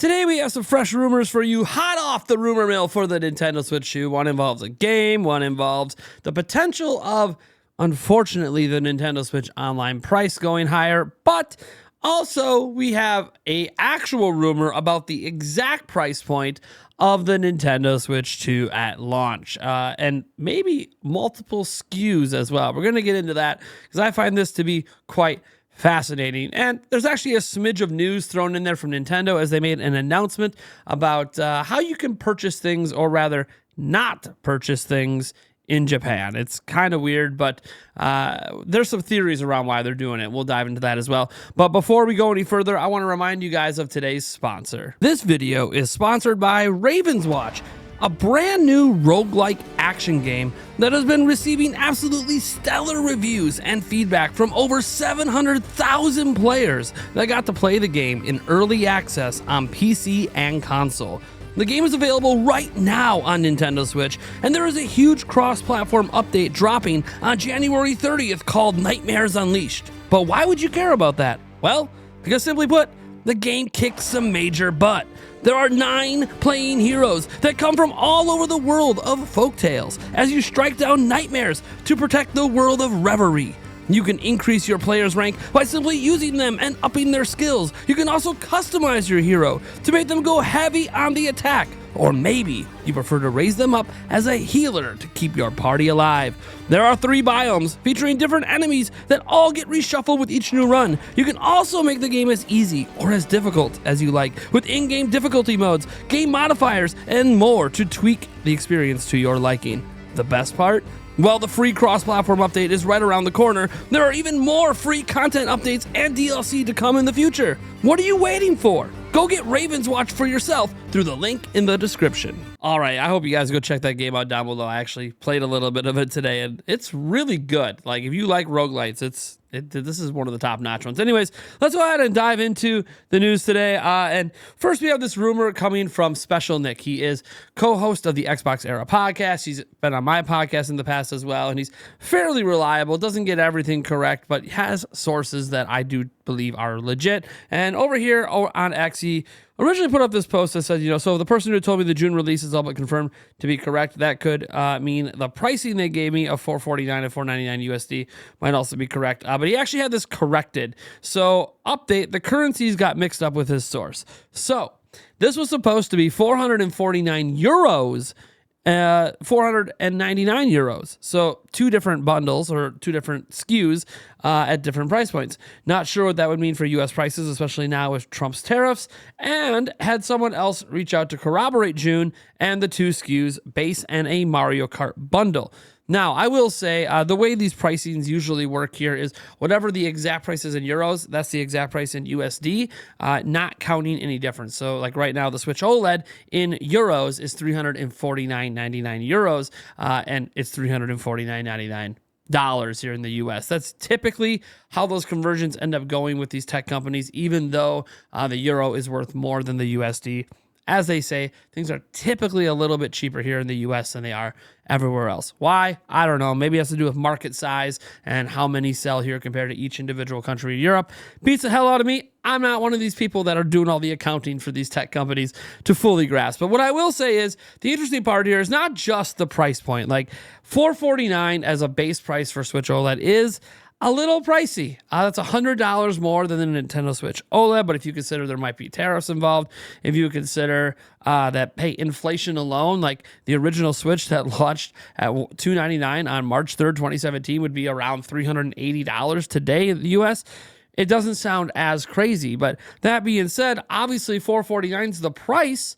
Today we have some fresh rumors for you, hot off the rumor mill for the Nintendo Switch 2. One involves a game, one involves the potential of, unfortunately, the Nintendo Switch Online price going higher, but also we have a actual rumor about the exact price point of the Nintendo Switch 2 at launch, and maybe multiple SKUs as well. We're going to get into that because I find this to be quite fascinating. And there's actually a smidge of news thrown in there from Nintendo as they made an announcement about how you can purchase things, or rather not purchase things, in Japan. It's kind of weird, but there's some theories around why they're doing it. We'll dive into that as well. But before we go any further, I want to remind you guys of today's sponsor. This video is sponsored by Raven's Watch, a brand new roguelike action game that has been receiving absolutely stellar reviews and feedback from over 700,000 players that got to play the game in early access on PC and console. The game is available right now on Nintendo Switch, and there is a huge cross-platform update dropping on January 30th called Nightmares Unleashed. But why would you care about that? Well, because simply put, the game kicks some major butt. There are 9 playing heroes that come from all over the world of folktales as you strike down nightmares to protect the world of reverie. You can increase your player's rank by simply using them and upping their skills. You can also customize your hero to make them go heavy on the attack, or maybe you prefer to raise them up as a healer to keep your party alive. There are 3 biomes featuring different enemies that all get reshuffled with each new run. You can also make the game as easy or as difficult as you like, with in-game difficulty modes, game modifiers, and more to tweak the experience to your liking. The best part? Well, the free cross-platform update is right around the corner. There are even more free content updates and DLC to come in the future. What are you waiting for? Go get Raven's Watch for yourself through the link in the description. All right, I hope you guys go check that game out down below. I actually played a little bit of it today, and it's really good. Like, if you like roguelites, this is one of the top-notch ones. Anyways, let's go ahead and dive into the news today. And first, we have this rumor coming from Special Nick. He is co-host of the Xbox Era podcast. He's been on my podcast in the past as well, and he's fairly reliable. Doesn't get everything correct, but has sources that I do believe are legit. And over here on X, he originally put up this post that said, so the person who told me the June release is all but confirmed to be correct. That could mean the pricing they gave me of $449 and $499 USD might also be correct. But he actually had this corrected. So update, the currencies got mixed up with his source. So this was supposed to be 449 euros, 499 euros. So 2 different bundles or 2 different SKUs at different price points. Not sure what that would mean for US prices, especially now with Trump's tariffs, and had someone else reach out to corroborate June and the 2 SKUs, base and a Mario Kart bundle. Now, I will say the way these pricings usually work here is whatever the exact price is in euros, that's the exact price in USD, not counting any difference. So like right now, the Switch OLED in euros is 349.99 euros, and it's $349.99 here in the US. That's typically how those conversions end up going with these tech companies, even though the euro is worth more than the USD. As they say, things are typically a little bit cheaper here in the US than they are everywhere else. Why? I don't know. Maybe it has to do with market size and how many sell here compared to each individual country in Europe. Beats the hell out of me. I'm not one of these people that are doing all the accounting for these tech companies to fully grasp. But what I will say is the interesting part here is not just the price point. Like $449 as a base price for Switch OLED is a little pricey. That's $100 more than the Nintendo Switch OLED, but if you consider there might be tariffs involved, if you consider that, hey, inflation alone, like the original Switch that launched at $299 on March 3rd, 2017 would be around $380 today in the US, it doesn't sound as crazy. But that being said, obviously $449 is the price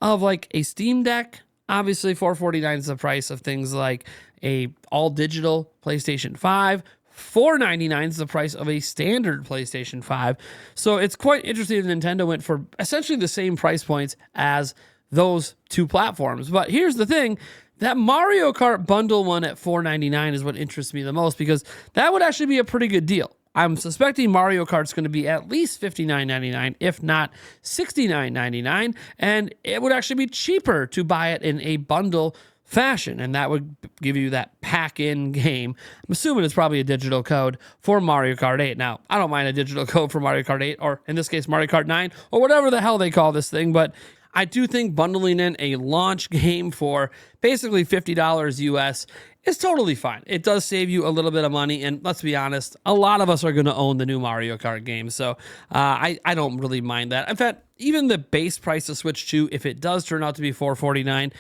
of like a Steam Deck. Obviously $449 is the price of things like a all-digital PlayStation 5, $499 is the price of a standard PlayStation 5. So it's quite interesting that Nintendo went for essentially the same price points as those 2 platforms. But here's the thing, that Mario Kart bundle one at $499 is what interests me the most, because that would actually be a pretty good deal. I'm suspecting Mario Kart's going to be at least $59.99, if not $69.99, and it would actually be cheaper to buy it in a bundle fashion, and that would give you that pack-in game. I'm assuming it's probably a digital code for Mario Kart 8. Now, I don't mind a digital code for Mario Kart 8, or in this case, Mario Kart 9, or whatever the hell they call this thing, but I do think bundling in a launch game for basically $50 US is totally fine. It does save you a little bit of money, and let's be honest, a lot of us are going to own the new Mario Kart game, so I don't really mind that. In fact, even the base price of Switch 2, if it does turn out to be $449,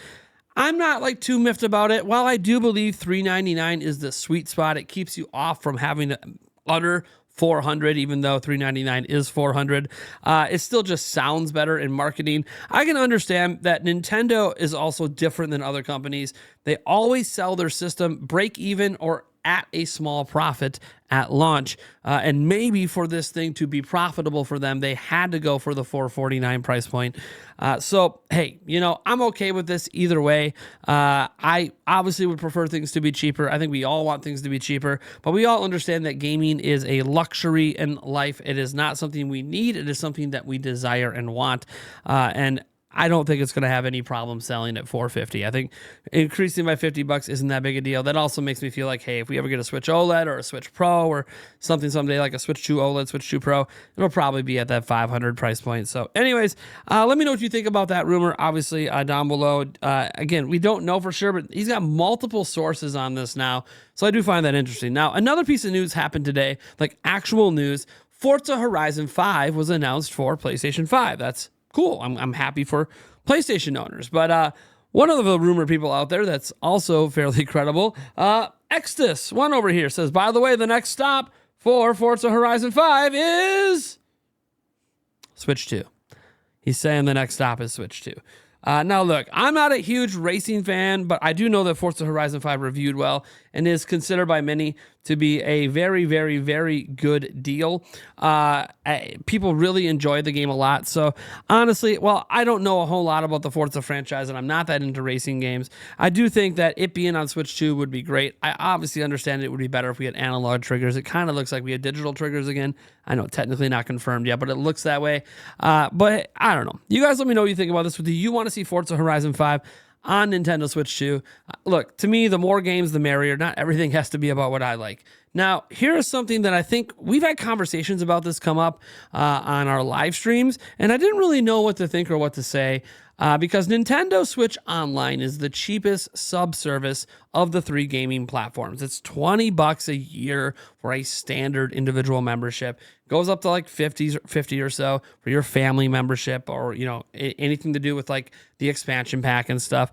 I'm not like too miffed about it. While I do believe $399 is the sweet spot, it keeps you off from having to utter $400, even though $399 is $400. It still just sounds better in marketing. I can understand that Nintendo is also different than other companies. They always sell their system break even or at a small profit at launch. And maybe for this thing to be profitable for them, they had to go for the $449 price point. So, hey, I'm okay with this either way. I obviously would prefer things to be cheaper. I think we all want things to be cheaper, but we all understand that gaming is a luxury in life. It is not something we need. It is something that we desire and want. And I don't think it's going to have any problem selling at $450. I think increasing by $50 isn't that big a deal. That also makes me feel like, hey, if we ever get a Switch OLED or a Switch Pro or something someday like a Switch 2 OLED, Switch 2 Pro, it'll probably be at that $500 price point. So anyways, let me know what you think about that rumor, obviously, down below. Again, we don't know for sure, but he's got multiple sources on this now. So I do find that interesting. Now, another piece of news happened today, like actual news. Forza Horizon 5 was announced for PlayStation 5. That's cool. I'm happy for PlayStation owners. But one of the rumor people out there that's also fairly credible, Extus, one over here, says, by the way, the next stop for Forza Horizon 5 is Switch 2. He's saying the next stop is Switch 2. Now, look, I'm not a huge racing fan, but I do know that Forza Horizon 5 reviewed well and is considered by many to be a very, very, very good deal. People really enjoy the game a lot. So honestly, well, I don't know a whole lot about the Forza franchise, and I'm not that into racing games. I do think that it being on Switch 2 would be great. I obviously understand it would be better if we had analog triggers. It kind of looks like we had digital triggers again. I know technically not confirmed yet, but it looks that way. But I don't know. You guys let me know what you think about this. Do you want to see Forza Horizon 5 on Nintendo Switch 2? Look, to me, the more games, the merrier. Not everything has to be about what I like. Now, here is something that I think we've had conversations about this come up on our live streams, and I didn't really know what to think or what to say because Nintendo Switch Online is the cheapest sub-service of the three gaming platforms. It's $20 a year for a standard individual membership. Goes up to like 50 or so for your family membership, or anything to do with like the expansion pack and stuff.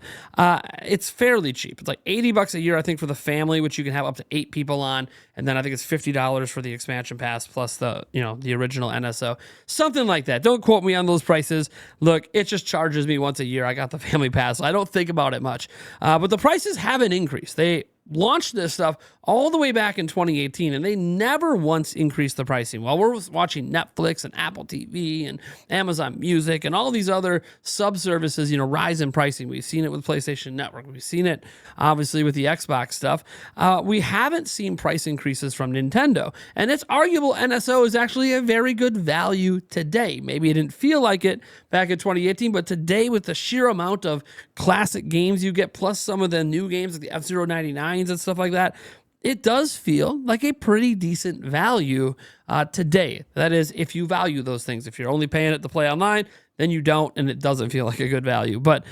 It's fairly cheap. It's like $80 a year, I think, for the family, which you can have up to 8 people on, and then I think it's $50 for the expansion pass plus the the original NSO, something like that. Don't quote me on those prices. Look, it just charges me once a year. I got the family pass, so I don't think about it much. But the prices haven't increased. They launched this stuff all the way back in 2018, and they never once increased the pricing. While we're watching Netflix and Apple TV and Amazon Music and all these other sub-services, rise in pricing. We've seen it with PlayStation Network. We've seen it, obviously, with the Xbox stuff. We haven't seen price increases from Nintendo, and it's arguable NSO is actually a very good value today. Maybe it didn't feel like it back in 2018, but today, with the sheer amount of classic games you get, plus some of the new games like the F-Zero 99s and stuff like that, it does feel like a pretty decent value today. That is, if you value those things. If you're only paying it to play online, then you don't, and it doesn't feel like a good value. But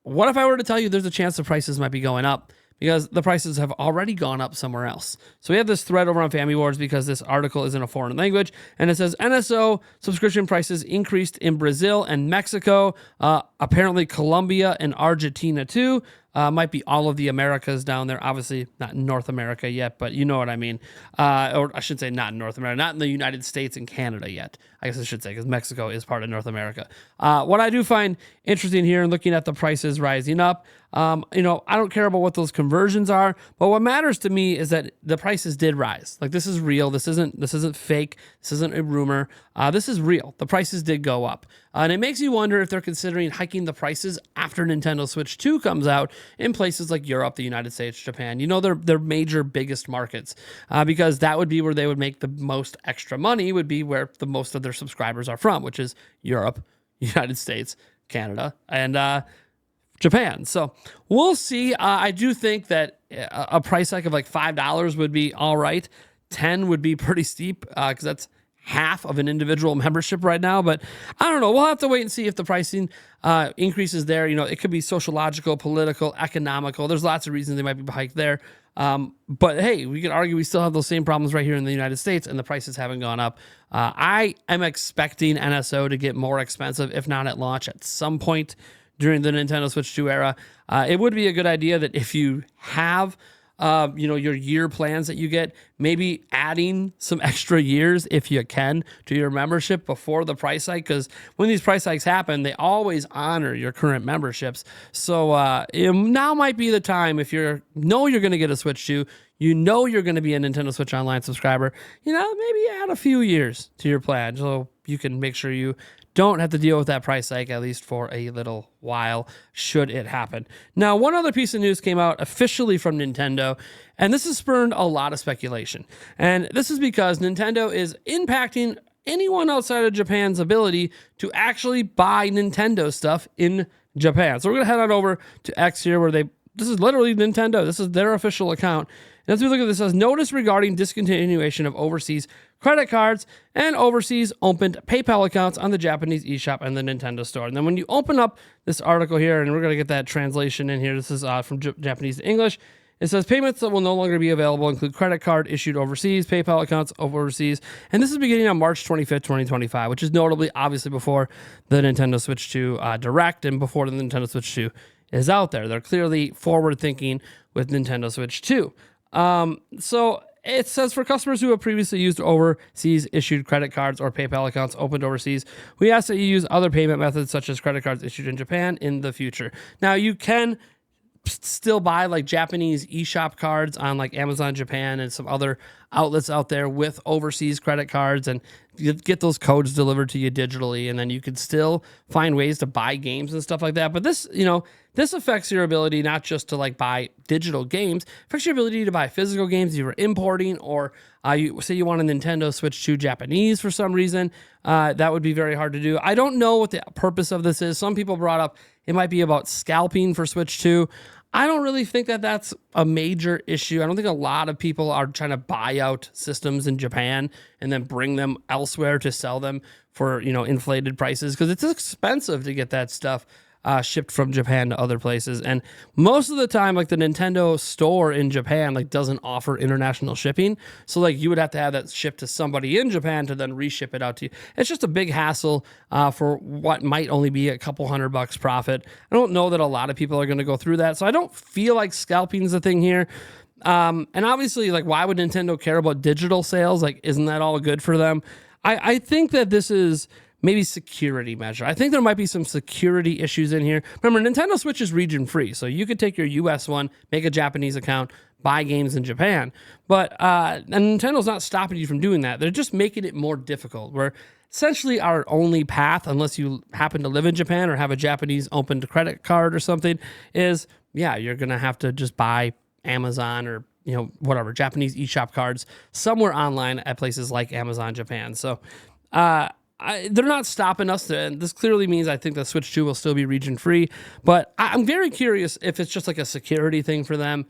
what if I were to tell you there's a chance the prices might be going up? Because the prices have already gone up somewhere else. So we have this thread over on Family Wars because this article is in a foreign language, and it says NSO subscription prices increased in Brazil and Mexico, apparently Colombia and Argentina too. Might be all of the Americas down there. Obviously not in North America yet, but you know what I mean. Or I should say not in North America, not in the United States and Canada yet. I guess I should say, because Mexico is part of North America. What I do find interesting here in looking at the prices rising up, I don't care about what those conversions are, but what matters to me is that the prices did rise. Like, this is real. This isn't fake. This isn't a rumor. This is real. The prices did go up. And it makes you wonder if they're considering hiking the prices after Nintendo Switch 2 comes out in places like Europe, the United States, Japan. Their major, biggest markets, because that would be where they would make the most extra money, would be where the most of their subscribers are from, which is Europe, United States, Canada, and Japan. So we'll see. I do think that a price hike of like $5 would be all right. 10 would be pretty steep because that's half of an individual membership right now. But I don't know. We'll have to wait and see if the pricing increases there. You know, it could be sociological, political, economical. There's lots of reasons they might be hiked there. But hey, we could argue we still have those same problems right here in the United States, and the prices haven't gone up. I am expecting NSO to get more expensive, if not at launch, at some point during the Nintendo Switch 2 era. It would be a good idea that if you have your year plans that you get, maybe adding some extra years if you can to your membership before the price hike, because when these price hikes happen, they always honor your current memberships. So now might be the time, if you're going to get a Switch 2, you're going to be a Nintendo Switch Online subscriber, maybe add a few years to your plan so you can make sure you don't have to deal with that price hike, at least for a little while, should it happen. Now, one other piece of news came out officially from Nintendo, and this has spurred a lot of speculation. And this is because Nintendo is impacting anyone outside of Japan's ability to actually buy Nintendo stuff in Japan. So we're going to head on over to X here, where this is literally Nintendo. This is their official account. And as we look at this, it says, notice regarding discontinuation of overseas credit cards and overseas opened PayPal accounts on the Japanese eShop and the Nintendo Store. And then when you open up this article here, and we're going to get that translation in here, this is from Japanese to English. It says payments that will no longer be available include credit card issued overseas, PayPal accounts overseas, and this is beginning on March 25th, 2025, which is notably obviously before the Nintendo Switch 2 Direct and before the Nintendo Switch 2 is out there. They're clearly forward thinking with Nintendo Switch 2. So it says for customers who have previously used overseas issued credit cards or PayPal accounts opened overseas, we ask that you use other payment methods such as credit cards issued in Japan in the future. Now, you can still buy like Japanese eShop cards on like Amazon Japan and some other outlets out there with overseas credit cards, and you get those codes delivered to you digitally, and then you can still find ways to buy games and stuff like that. But this affects your ability not just to like buy digital games, it affects your ability to buy physical games you were importing, or you say you want a Nintendo Switch 2 Japanese for some reason. That would be very hard to do. I don't know what the purpose of this is. Some people brought up it might be about scalping for Switch 2. I don't really think that that's a major issue. I don't think a lot of people are trying to buy out systems in Japan and then bring them elsewhere to sell them for, inflated prices, because it's expensive to get that stuff shipped from Japan to other places. And most of the time, like the Nintendo store in Japan, like doesn't offer international shipping. So like you would have to have that shipped to somebody in Japan to then reship it out to you. It's just a big hassle for what might only be a couple $100 profit. I don't know that a lot of people are going to go through that. So I don't feel like scalping is the thing here. And obviously, like, why would Nintendo care about digital sales? Like, isn't that all good for them? I think that this is maybe security measure. I think there might be some security issues in here. Remember, Nintendo Switch is region free, so you could take your US one, make a Japanese account, buy games in Japan. But and Nintendo's not stopping you from doing that. They're just making it more difficult, where essentially our only path, unless you happen to live in Japan or have a Japanese opened credit card or something, is, you're going to have to just buy Amazon or whatever, Japanese eShop cards somewhere online at places like Amazon Japan. So they're not stopping us. And this clearly means I think the Switch 2 will still be region free. But I'm very curious if it's just like a security thing for them,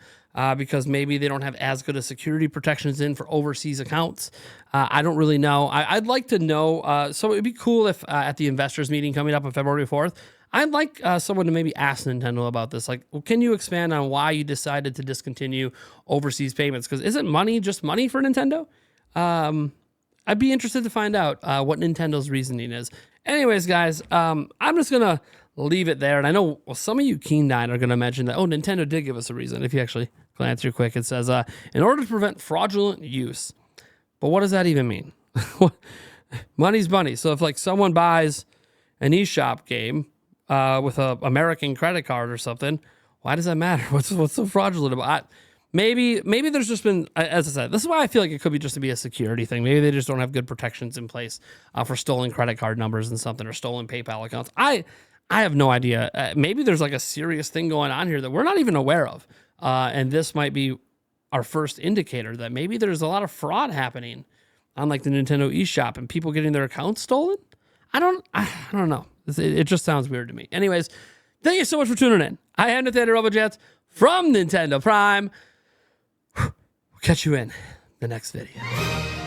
because maybe they don't have as good a security protections in for overseas accounts. I don't really know. I'd like to know. So it'd be cool if at the investors meeting coming up on February 4th, I'd like someone to maybe ask Nintendo about this. Like, well, can you expand on why you decided to discontinue overseas payments? Because isn't money just money for Nintendo? I'd be interested to find out what Nintendo's reasoning is. Anyways, guys, I'm just going to leave it there. And I know some of you keen-eyed are going to mention that, Nintendo did give us a reason. If you actually glance through quick, it says, in order to prevent fraudulent use. But what does that even mean? Money's money. So if like someone buys an eShop game with a American credit card or something, why does that matter? What's so fraudulent about it? Maybe there's just been, as I said, this is why I feel like it could be just to be a security thing. Maybe they just don't have good protections in place for stolen credit card numbers and something, or stolen PayPal accounts. I have no idea. Maybe there's like a serious thing going on here that we're not even aware of. And this might be our first indicator that maybe there's a lot of fraud happening on like the Nintendo eShop and people getting their accounts stolen. I don't know. It just sounds weird to me. Anyways, Thank you so much for tuning in. I am Nathaniel RoboJets from Nintendo Prime. We'll catch you in the next video.